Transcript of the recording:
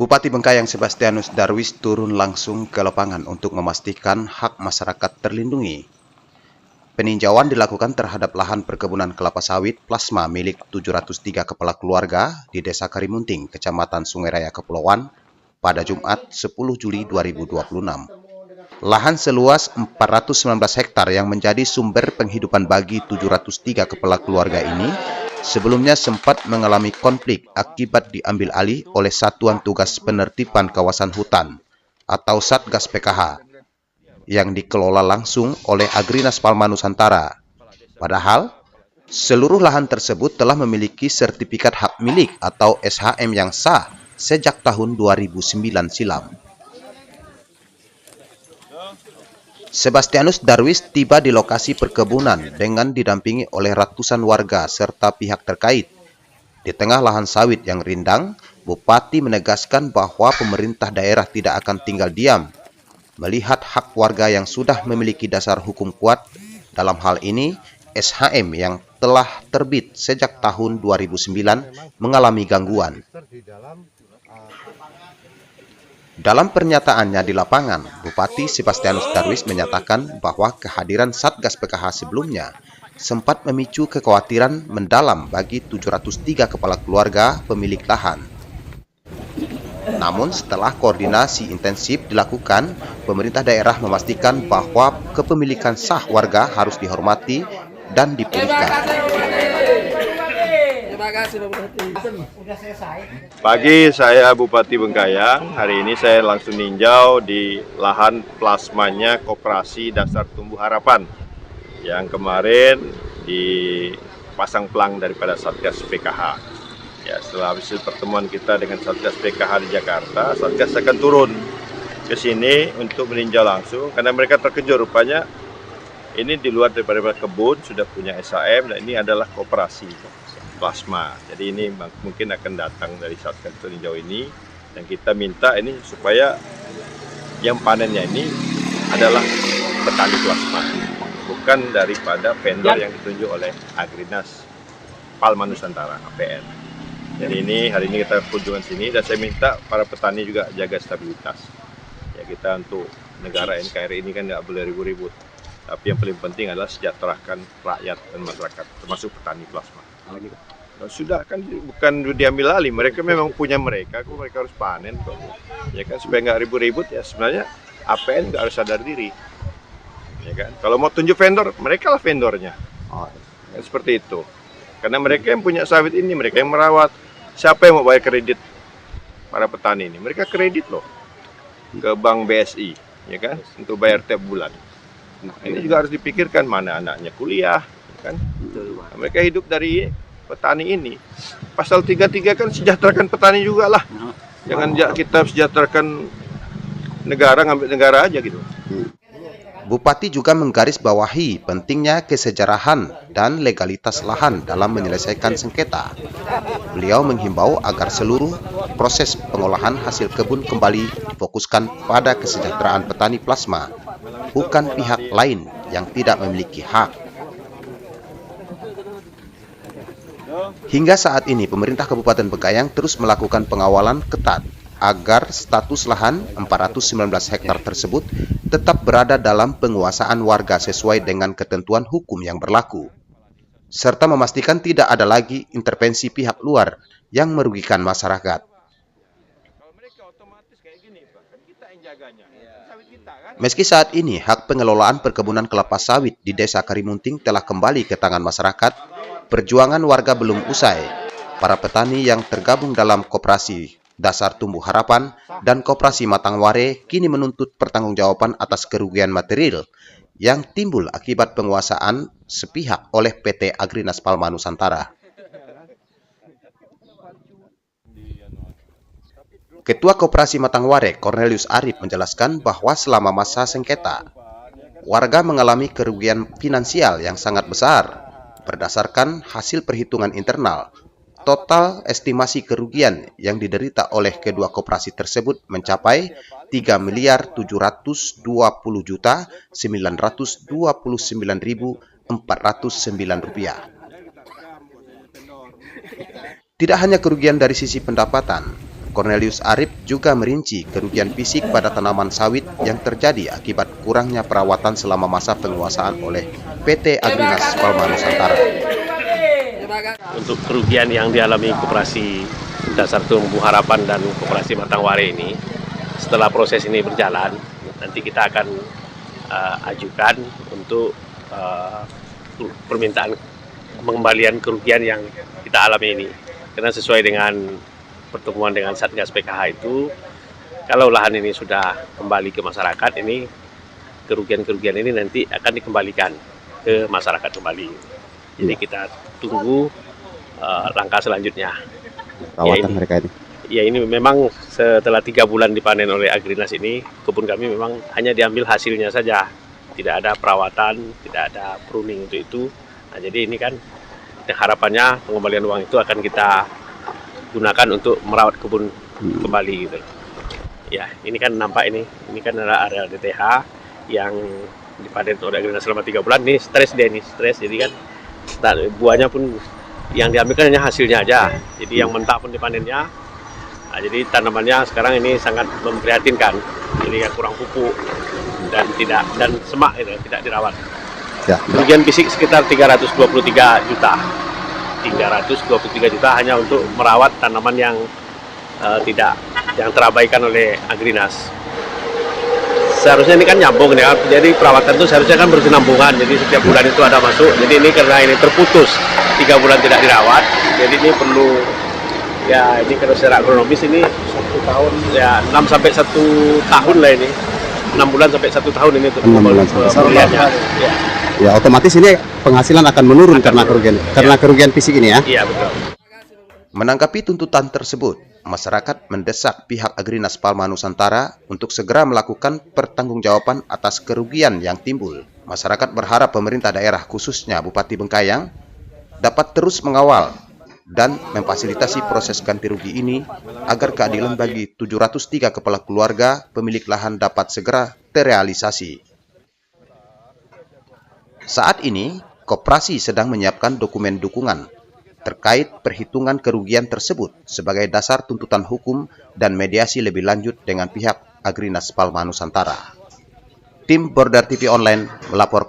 Bupati Bengkayang Sebastianus Darwis turun langsung ke lapangan untuk memastikan hak masyarakat terlindungi. Peninjauan dilakukan terhadap lahan perkebunan kelapa sawit plasma milik 703 kepala keluarga di Desa Karimunting, Kecamatan Sungai Raya Kepulauan pada Jumat 10 Juli 2026. Lahan seluas 419 hektar yang menjadi sumber penghidupan bagi 703 kepala keluarga ini sebelumnya sempat mengalami konflik akibat diambil alih oleh Satuan Tugas Penertiban Kawasan Hutan atau Satgas PKH yang dikelola langsung oleh Agrinas Palma Nusantara. Padahal, seluruh lahan tersebut telah memiliki sertifikat hak milik atau SHM yang sah sejak tahun 2009 silam. Sebastianus Darwis tiba di lokasi perkebunan dengan didampingi oleh ratusan warga serta pihak terkait. Di tengah lahan sawit yang rindang, Bupati menegaskan bahwa pemerintah daerah tidak akan tinggal diam melihat hak warga yang sudah memiliki dasar hukum kuat, dalam hal ini SHM yang telah terbit sejak tahun 2009 mengalami gangguan. Dalam pernyataannya di lapangan, Bupati Sebastianus Darwis menyatakan bahwa kehadiran Satgas PKH sebelumnya sempat memicu kekhawatiran mendalam bagi 703 kepala keluarga pemilik lahan. Namun setelah koordinasi intensif dilakukan, pemerintah daerah memastikan bahwa kepemilikan sah warga harus dihormati dan dipulihkan. Pagi saya Bupati Bengkayang, hari ini saya langsung ninjau di lahan plasmanya Koperasi Dasar Tumbuh Harapan yang kemarin dipasang pelang daripada Satgas PKH. Ya, setelah hasil pertemuan kita dengan Satgas PKH di Jakarta, Satgas akan turun ke sini untuk meninjau langsung karena mereka terkejut rupanya ini di luar daripada kebun sudah punya SHM dan ini adalah koperasi plasma. Jadi ini mungkin akan datang dari Satgas peninjau ini dan kita minta ini supaya yang panennya ini adalah petani plasma, bukan daripada vendor yang ditunjuk oleh Agrinas Palma Nusantara APN. Jadi ini hari ini kita kunjungan sini dan saya minta para petani juga jaga stabilitas. Ya, kita untuk negara NKRI ini kan nggak boleh ribut-ribut. Tapi yang paling penting adalah sejahterakan rakyat dan masyarakat, termasuk petani plasma. Nah, sudah kan bukan diambil alih, mereka memang punya mereka, kok mereka harus panen kok. Ya kan supaya nggak ribut-ribut ya sebenarnya APN nggak harus sadar diri. Ya kan, kalau mau tunjuk vendor, mereka lah vendornya. Ya, seperti itu. Karena mereka yang punya sawit ini, mereka yang merawat. Siapa yang mau bayar kredit para petani ini? Mereka kredit loh ke Bank BSI, ya kan, untuk bayar tiap bulan. Nah, ini juga harus dipikirkan mana anaknya kuliah, kan? Nah, mereka hidup dari petani ini. Pasal 33 kan sejahterakan petani juga lah. Jangan kita sejahterakan negara, ngambil negara aja gitu. Bupati juga menggarisbawahi pentingnya kesejarahan dan legalitas lahan dalam menyelesaikan sengketa. Beliau menghimbau agar seluruh proses pengolahan hasil kebun kembali difokuskan pada kesejahteraan petani plasma, bukan pihak lain yang tidak memiliki hak. Hingga saat ini, pemerintah Kabupaten Bengkayang terus melakukan pengawalan ketat agar status lahan 419 hektar tersebut tetap berada dalam penguasaan warga sesuai dengan ketentuan hukum yang berlaku, serta memastikan tidak ada lagi intervensi pihak luar yang merugikan masyarakat. Meski saat ini hak pengelolaan perkebunan kelapa sawit di Desa Karimunting telah kembali ke tangan masyarakat, perjuangan warga belum usai. Para petani yang tergabung dalam Koperasi Dasar Tumbuh Harapan dan Koperasi Matangware kini menuntut pertanggungjawaban atas kerugian material yang timbul akibat penguasaan sepihak oleh PT Agrinas Palma Nusantara. Ketua Koperasi Matangware, Cornelius Arif, menjelaskan bahwa selama masa sengketa, warga mengalami kerugian finansial yang sangat besar. Berdasarkan hasil perhitungan internal, total estimasi kerugian yang diderita oleh kedua koperasi tersebut mencapai 3.720.929.409 rupiah. Tidak hanya kerugian dari sisi pendapatan, Cornelius Arif juga merinci kerugian fisik pada tanaman sawit yang terjadi akibat kurangnya perawatan selama masa penguasaan oleh PT Agrinas Palma Nusantara. Untuk kerugian yang dialami Koperasi Dasar Tumbuh Harapan dan Koperasi Matangware ini, setelah proses ini berjalan, nanti kita akan ajukan untuk permintaan pengembalian kerugian yang kita alami ini. Karena sesuai dengan pertemuan dengan Satgas PKH itu, kalau lahan ini sudah kembali ke masyarakat, ini kerugian-kerugian ini nanti akan dikembalikan ke masyarakat kembali. Jadi kita tunggu langkah selanjutnya. Perawatan mereka ini. Ya, ini memang setelah 3 bulan dipanen oleh Agrinas ini, kebun kami memang hanya diambil hasilnya saja. Tidak ada perawatan, tidak ada pruning untuk itu. Nah, jadi ini kan harapannya pengembalian uang itu akan kita gunakan untuk merawat kebun kembali gitu. Ya, ini kan nampak ini kan adalah area DTH yang dipanen oleh Agrinas selama 3 bulan. Ini stres dia, ini stres. Jadi kan buahnya pun yang diambil kan hanya hasilnya aja. Jadi yang mentah pun dipanennya. Nah, jadi tanamannya sekarang ini sangat memprihatinkan. Jadi kan kurang pupuk dan semak itu tidak dirawat. Ya. Kerugian fisik sekitar 323 juta. 323 juta hanya untuk merawat tanaman yang yang terabaikan oleh Agrinas. Seharusnya ini kan nyambung ya, jadi perawatan itu seharusnya kan berkesinambungan, jadi setiap bulan itu ada masuk. Jadi ini karena ini terputus 3 bulan tidak dirawat, jadi ini perlu ya, ini kalau secara agronomis ini 1 tahun ya 6 sampai 1 tahun lah ini, 6 bulan sampai 1 tahun ini untuk pemulihannya. Ya. Ya, otomatis ini penghasilan akan menurun karena kerugian fisik ini ya. Iya, betul. Menanggapi tuntutan tersebut, masyarakat mendesak pihak Agrinas Palma Nusantara untuk segera melakukan pertanggungjawaban atas kerugian yang timbul. Masyarakat berharap pemerintah daerah khususnya Bupati Bengkayang dapat terus mengawal dan memfasilitasi proses ganti rugi ini agar keadilan bagi 703 kepala keluarga pemilik lahan dapat segera terrealisasi. Saat ini, koperasi sedang menyiapkan dokumen dukungan terkait perhitungan kerugian tersebut sebagai dasar tuntutan hukum dan mediasi lebih lanjut dengan pihak Agrinas Palma Nusantara. Tim Border TV Online melaporkan.